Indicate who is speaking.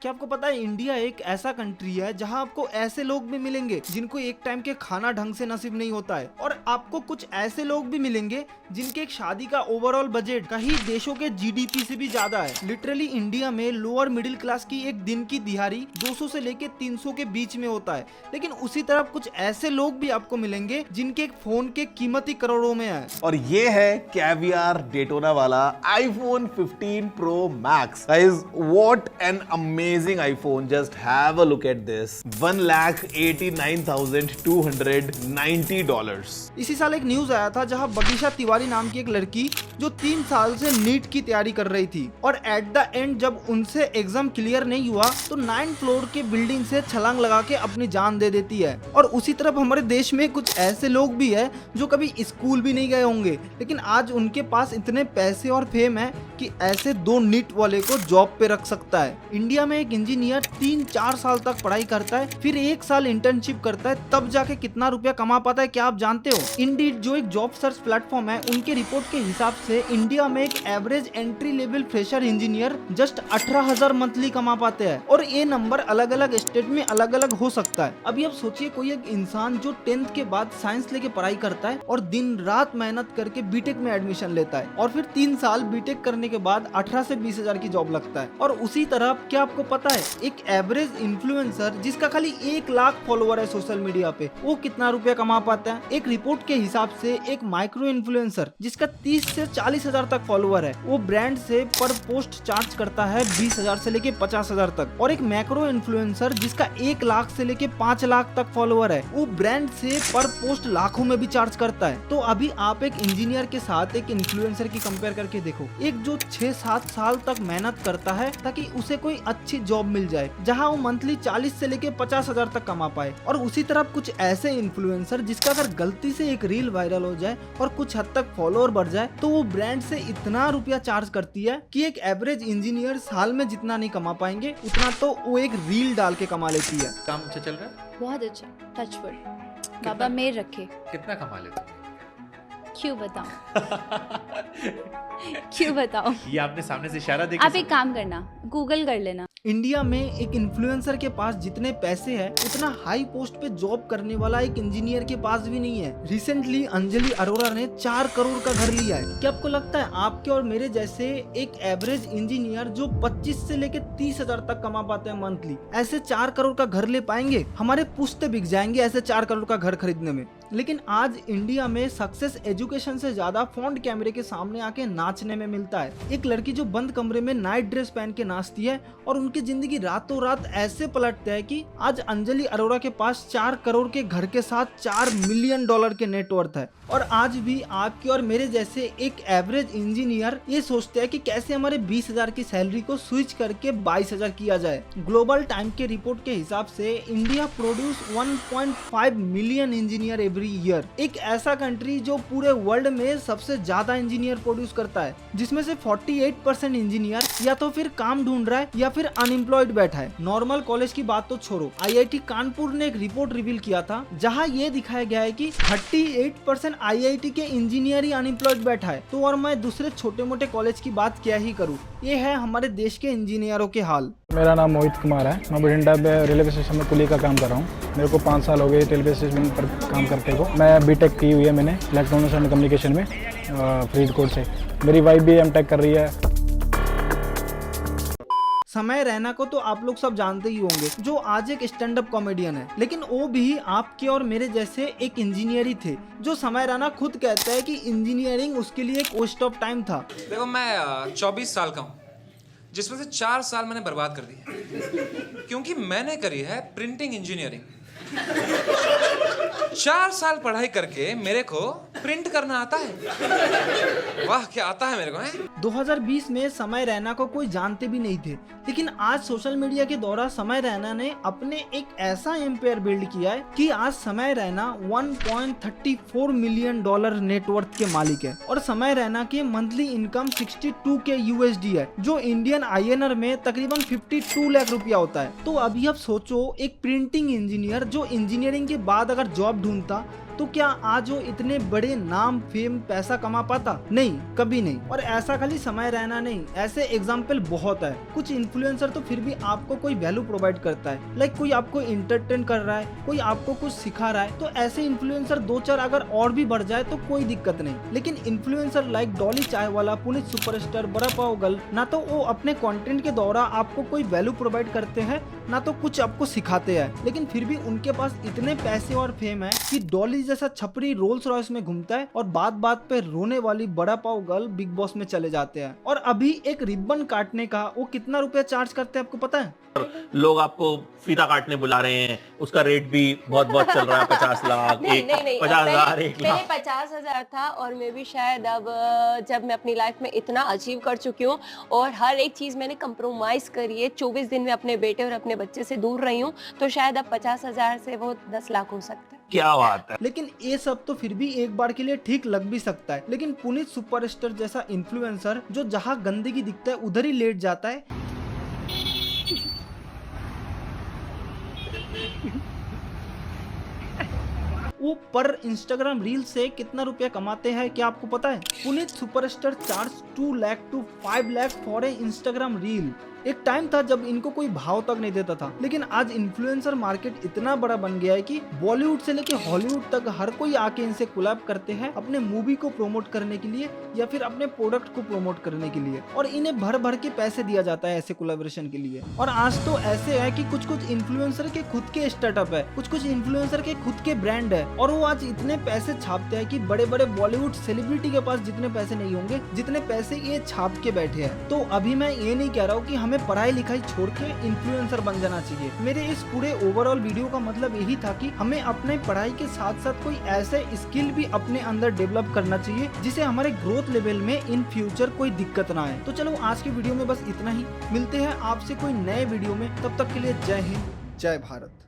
Speaker 1: क्या आपको पता है इंडिया एक ऐसा कंट्री है जहां आपको ऐसे लोग भी मिलेंगे जिनको एक टाइम के खाना ढंग से नसीब नहीं होता है, और आपको कुछ ऐसे लोग भी मिलेंगे जिनके एक शादी का ओवरऑल बजट कई देशों के जीडीपी से भी ज्यादा है। लिटरली इंडिया में लोअर मिडिल क्लास की एक दिन की दिहाड़ी 200 से लेके 300 के बीच में होता है, लेकिन उसी तरफ कुछ ऐसे लोग भी आपको मिलेंगे जिनके एक फोन के कीमत ही करोड़ों में है।
Speaker 2: और ये है कैवियर डेटोना वाला iPhone 15 Pro Max। Guys, what an amazing iPhone! Just have a look at this. $1,89,290।
Speaker 1: इसी साल एक न्यूज आया था जहां बगीशा तिवारी नाम की एक लड़की जो 3 साल से नीट की तैयारी कर रही थी, और एट द एंड जब उनसे एग्जाम क्लियर नहीं हुआ तो 9 फ्लोर के बिल्डिंग से छलांग लगा के अपनी जान दे देती है। और उसी तरफ हमारे देश में कुछ ऐसे लोग भी है जो कभी स्कूल भी नहीं गए होंगे, लेकिन आज उनके पास इतने पैसे और फेम है कि ऐसे 2 नीट वाले को जॉब पे रख सकता है। इंडिया में एक इंजीनियर 3-4 साल तक पढ़ाई करता है, फिर 1 साल इंटर्नशिप करता है, तब जाके कितना रुपया कमा पाता है क्या आप जानते हो? इंडीड जो एक जॉब सर्च प्लेटफॉर्म है, उनके रिपोर्ट के हिसाब से इंडिया में एक average entry level fresher engineer just 18,000 monthly कमा पाते हैं, और ये नंबर अलग अलग स्टेट में अलग अलग हो सकता है। अभी आप सोचिए कोई एक इंसान जो 10th के बाद साइंस लेके पढ़ाई करता है और दिन रात मेहनत करके बीटेक में एडमिशन लेता है, और फिर 3 साल बीटेक करने के बाद 18 से 20 हजार की जॉब लगता है। और उसी तरह क्या आपको पता है एक एवरेज इन्फ्लुएंसर जिसका खाली 1 लाख फॉलोवर है सोशल मीडिया पे, वो कितना रुपया कमा पाता है? एक रिपोर्ट के हिसाब से एक माइक्रो इन्फ्लुएंसर जिसका 30 से 40 हजार तक फॉलोवर है, वो ब्रांड से पर पोस्ट चार्ज करता है 20,000 से लेके 50,000 तक। और एक मैक्रो इन्फ्लुएंसर जिसका 1 लाख से लेके 5 लाख तक फॉलोवर है, वो ब्रांड से पर पोस्ट लाखों में भी चार्ज करता है। तो अभी आप एक इंजीनियर के साथ एक इन्फ्लुएंसर की कंपेयर करके देखो, एक जो 6-7 साल तक मेहनत करता है ताकि उसे कोई अच्छी जॉब मिल जाए जहां वो मंथली 40 से लेके 50,000 तक कमा पाए, और उसी तरह कुछ ऐसे इन्फ्लुएंसर जिसका अगर गलती से एक रील वायरल हो जाए और कुछ हद तक फॉलोअर बढ़ जाए तो वो ब्रांड से इतना रुपया चार्ज करती है कि एक एवरेज इंजीनियर साल में जितना नहीं कमा पाएंगे उतना तो वो एक रील डाल के कमा लेती है।
Speaker 3: काम अच्छा चल रहा है?
Speaker 4: बहुत अच्छा, टचवुड। बाबा मेर रखे।
Speaker 3: कितना कमा लेते हो?
Speaker 4: क्यों बताऊं? क्यों बताऊं?
Speaker 3: ये आपने सामने से इशारा देके
Speaker 4: आप एक काम करना, गूगल कर लेना।
Speaker 1: इंडिया में एक इन्फ्लुएंसर के पास जितने पैसे हैं उतना हाई पोस्ट पे जॉब करने वाला एक इंजीनियर के पास भी नहीं है। रिसेंटली अंजलि अरोरा ने 4 करोड़ का घर लिया है। क्या आपको लगता है आपके और मेरे जैसे एक एवरेज इंजीनियर जो 25 से लेके 30 हजार तक कमा पाते हैं मंथली, ऐसे 4 करोड़ का घर ले पाएंगे? हमारे पुश्ते बिक जाएंगे ऐसे 4 करोड़ का घर खरीदने में। लेकिन आज इंडिया में सक्सेस एजुकेशन से ज्यादा फ्रंट कैमरे के सामने आके नाचने में मिलता है। एक लड़की जो बंद कमरे में नाइट ड्रेस पहन के नाचती है और उनकी जिंदगी रातों रात ऐसे पलटते है कि आज अंजलि अरोरा के पास 4 करोड़ के घर के साथ $4 मिलियन के नेटवर्थ है। और आज भी आपके और मेरे जैसे एक एवरेज इंजीनियर ये सोचते हैं कि कैसे हमारे 20,000 की सैलरी को स्विच करके 22,000 किया जाए। ग्लोबल टाइम के रिपोर्ट के हिसाब से India produce 1.5 million engineer every year. एक ऐसा कंट्री जो पूरे वर्ल्ड में सबसे ज्यादा इंजीनियर प्रोड्यूस करता है, जिसमें से 48% इंजीनियर या तो फिर काम ढूंढ रहा है या फिर अनएम्प्लॉयड बैठा है। नॉर्मल कॉलेज की बात तो छोड़ो, IIT कानपुर ने एक रिपोर्ट रिवील किया था जहां ये दिखाया गया है कि 38% IIT के इंजीनियर ही अनएम्प्लॉयड बैठा है। तो और मैं दूसरे छोटे मोटे कॉलेज की बात क्या ही करूँ। ये है हमारे देश के इंजीनियरों के हाल।
Speaker 5: मेरा नाम मोहित कुमार है। मैं बठिंडा पे रेलवे स्टेशन में कुली का काम कर रहा हूँ। मेरे को 5 साल हो गए रेलवे स्टेशन पर काम करते को। मैं बीटेक की हुई है मैंने इलेक्ट्रॉनिक्स एंड कम्युनिकेशन में फरीदकोट से। मेरी वाइफ भी एमटेक कर रही है।
Speaker 1: समय रैना को तो आप लोग सब जानते ही होंगे, जो आज एक स्टैंड अप कॉमेडियन है, लेकिन वो भी आपके और मेरे जैसे एक इंजीनियर ही थे। जो समय रैना खुद कहता है कि इंजीनियरिंग उसके लिए एक वेस्ट ऑफ टाइम था।
Speaker 6: देखो मैं 24 साल का हूँ, जिसमें से 4 साल मैंने बर्बाद कर दिए क्योंकि मैंने करी है प्रिंटिंग इंजीनियरिंग। 4 साल पढ़ाई करके मेरे को प्रिंट करना आता है। वाह क्या आता है मेरे को है।
Speaker 1: 2020 में समय रैना को कोई जानते भी नहीं थे, लेकिन आज सोशल मीडिया के द्वारा समय रैना ने अपने एक ऐसा एम्पायर बिल्ड किया है कि आज समय रैना $1.34 मिलियन नेटवर्थ के मालिक है, और समय रैना के मंथली इनकम 62 के USD है, जो इंडियन INR में तकरीबन 52 लाख रुपया होता है। तो अभी आप सोचो एक प्रिंटिंग इंजीनियर जो इंजीनियरिंग के बाद अगर जॉब ढूंढता तो क्या आज वो इतने बड़े नाम, फेम, पैसा कमा पाता? नहीं, कभी नहीं। और ऐसा खाली समय रहना नहीं, ऐसे एग्जाम्पल बहुत है। कुछ इन्फ्लुएंसर तो फिर भी आपको कोई वैल्यू प्रोवाइड करता है, लाइक कोई आपको इंटरटेन कर रहा है, कोई आपको कुछ सिखा रहा है। तो ऐसे इन्फ्लुएंसर 2-4 अगर और भी बढ़ जाए तो कोई दिक्कत नहीं। लेकिन इन्फ्लुएंसर लाइक डॉली चाय वाला, पुनीत सुपरस्टार, बड़ा पाव गर्ल, ना तो वो अपने कंटेंट के द्वारा आपको कोई वैल्यू प्रोवाइड करते हैं, ना तो कुछ आपको सिखाते हैं। लेकिन फिर भी उनके पास इतने पैसे और फेम है कि डॉली जैसा छपरी रोल्स रॉयस में घूमता है और बात बात पे रोने वाली बड़ा पाव गर्ल बिग बॉस में चले जाते हैं। और अभी एक रिबन काटने का वो कितना रुपया चार्ज करते हैं आपको पता है?
Speaker 7: लोग आपको फीता काटने बुला रहे हैं, उसका रेट भी बहुत चल रहा है, 50 लाख,
Speaker 8: नहीं,
Speaker 7: 50,000, 1
Speaker 8: पहले
Speaker 7: लाख।
Speaker 8: 50,000 था और मैं भी शायद अब जब मैं अपनी लाइफ में इतना अचीव कर चुकी हूँ और हर एक चीज मैंने कंप्रोमाइज करी है, 24 दिन में अपने बेटे और अपने बच्चे से दूर रही हूँ, तो शायद अब 50,000 से वो 10 लाख हो सकता है।
Speaker 7: क्या बात है।
Speaker 1: लेकिन ये सब तो फिर भी एक बार के लिए ठीक लग भी सकता है। लेकिन पुनीत सुपरस्टार जैसा इन्फ्लुएंसर जो जहाँ गंदगी दिखता है उधर ही लेट जाता है, वो पर इंस्टाग्राम रील से कितना रुपया कमाते हैं क्या आपको पता है? Puneet superstar charge 2 lakh to 5 lakh for a Instagram reel. एक टाइम था जब इनको कोई भाव तक नहीं देता था, लेकिन आज इन्फ्लुएंसर मार्केट इतना बड़ा बन गया है कि बॉलीवुड से लेके हॉलीवुड तक हर कोई आके इनसे कोलैब करते हैं अपने मूवी को प्रमोट करने के लिए या फिर अपने प्रोडक्ट को प्रमोट करने के लिए, और इन्हें भर भर के पैसे दिया जाता है ऐसे कोलैबोरेशन के लिए। और आज तो ऐसे है कि कुछ कुछ इन्फ्लुएंसर के खुद के स्टार्टअप है, कुछ कुछ इन्फ्लुएंसर के खुद के ब्रांड है, और वो आज इतने पैसे छापते हैं कि बड़े बड़े बॉलीवुड सेलिब्रिटी के पास जितने पैसे नहीं होंगे जितने पैसे ये छाप के बैठे हैं। तो अभी मैं ये नहीं कह रहा हूँ कि हमें पढ़ाई लिखाई छोड़ के इन्फ्लुएंसर बन जाना चाहिए। मेरे इस पूरे ओवरऑल वीडियो का मतलब यही था कि हमें अपने पढ़ाई के साथ साथ कोई ऐसे स्किल भी अपने अंदर डेवलप करना चाहिए जिसे हमारे ग्रोथ लेवल में इन फ्यूचर कोई दिक्कत ना आए। तो चलो आज की वीडियो में बस इतना ही, मिलते हैं आपसे कोई नए वीडियो में, तब तक के लिए जय हिंद, जय भारत।